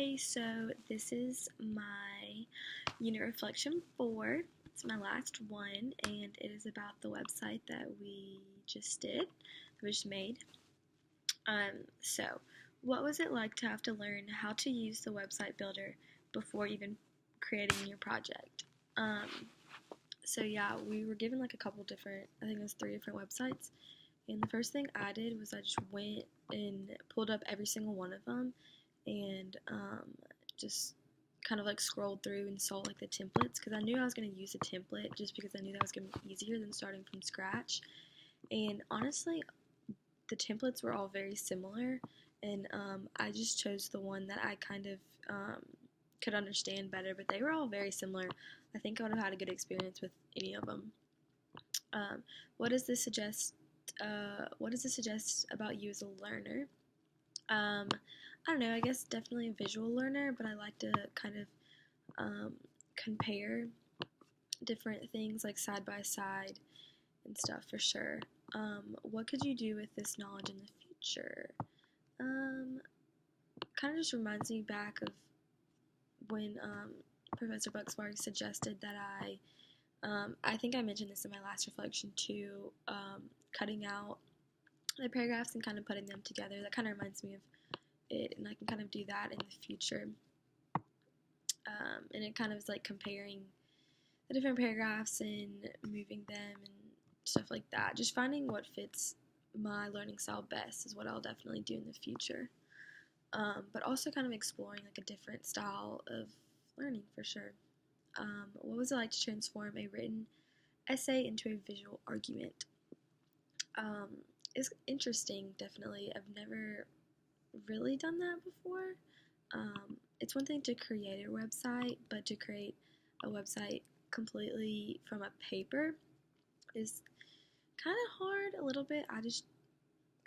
Hey, so this is my unit reflection 4. It's my last one, and it is about the website that we just made. So what was it like to have to learn how to use the website builder before even creating your project? So yeah, we were given like a couple different, I think it was 3 different websites. And the first thing I did was I just went and pulled up every single one of them and just kind of like scrolled through and saw like the templates because I knew I was going to use a template just because I knew that was going to be easier than starting from scratch. And honestly, the templates were all very similar, and I just chose the one that I kind of could understand better, but they were all very similar. I think I would have had a good experience with any of them. What does this suggest? What does this suggest about you as a learner? I don't know. I guess definitely a visual learner, but I like to kind of compare different things like side by side and stuff for sure. What could you do with this knowledge in the future? Kind of just reminds me back of when Professor Bucksbarg suggested that I think I mentioned this in my last reflection too, cutting out the paragraphs and kind of putting them together. That kind of reminds me of it, and I can kind of do that in the future. And it kind of is like comparing the different paragraphs and moving them and stuff like that. Just finding what fits my learning style best is what I'll definitely do in the future. But also kind of exploring like a different style of learning for sure. What was it like to transform a written essay into a visual argument? It's interesting, definitely. I've never really done that before. It's one thing to create a website, but to create a website completely from a paper is kind of hard a little bit. I just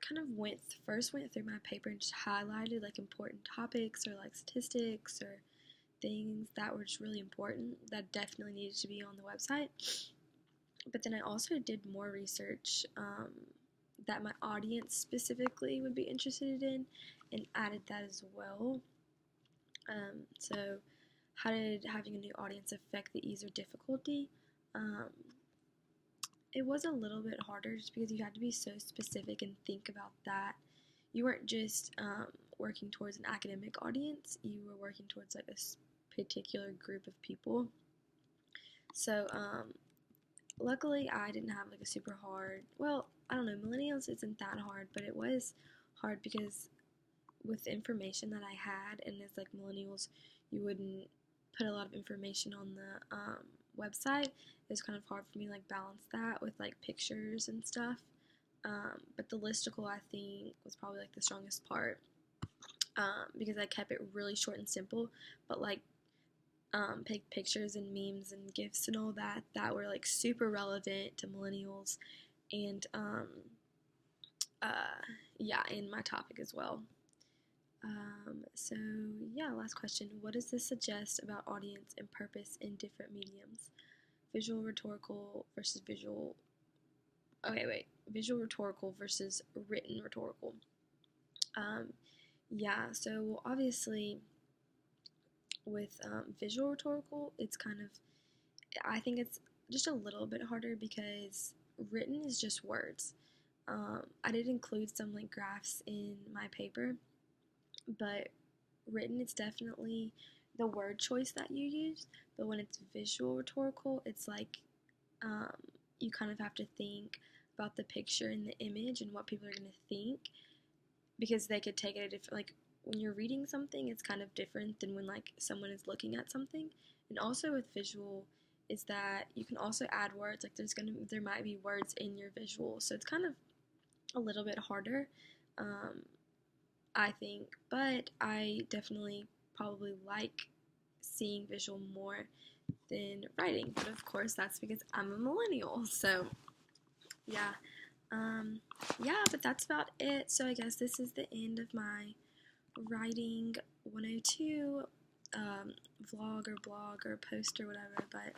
kind of went through my paper and just highlighted like important topics or like statistics or things that were just really important that definitely needed to be on the website. But then I also did more research that my audience specifically would be interested in and added that as well. So how did having a new audience affect the ease or difficulty? It was a little bit harder just because you had to be so specific and think about that. You weren't just working towards an academic audience, you were working towards like a particular group of people. So luckily I didn't have like a super hard, well, I don't know, millennials isn't that hard, but it was hard because with the information that I had, and as like millennials, you wouldn't put a lot of information on the website. It was kind of hard for me to like balance that with like pictures and stuff. But the listicle I think was probably like the strongest part because I kept it really short and simple, but like picked pictures and memes and gifs and all that were like super relevant to millennials and yeah, and my topic as well. So yeah, last question. What does this suggest about audience and purpose in different mediums? Visual rhetorical versus visual. Okay, wait. Visual rhetorical versus written rhetorical. Yeah, so obviously with visual rhetorical, it's kind of, I think it's just a little bit harder because written is just words. I did include some like graphs in my paper, but written, it's definitely the word choice that you use. But when it's visual rhetorical, it's like you kind of have to think about the picture and the image and what people are going to think, because they could take it a different, like when you're reading something, it's kind of different than when like someone is looking at something. And also with visual is that you can also add words, like there might be words in your visual, so it's kind of a little bit harder. I think, but I definitely probably like seeing visual more than writing. But of course, that's because I'm a millennial. So, yeah. Yeah, but that's about it. So I guess this is the end of my writing 102 vlog or blog or post or whatever. But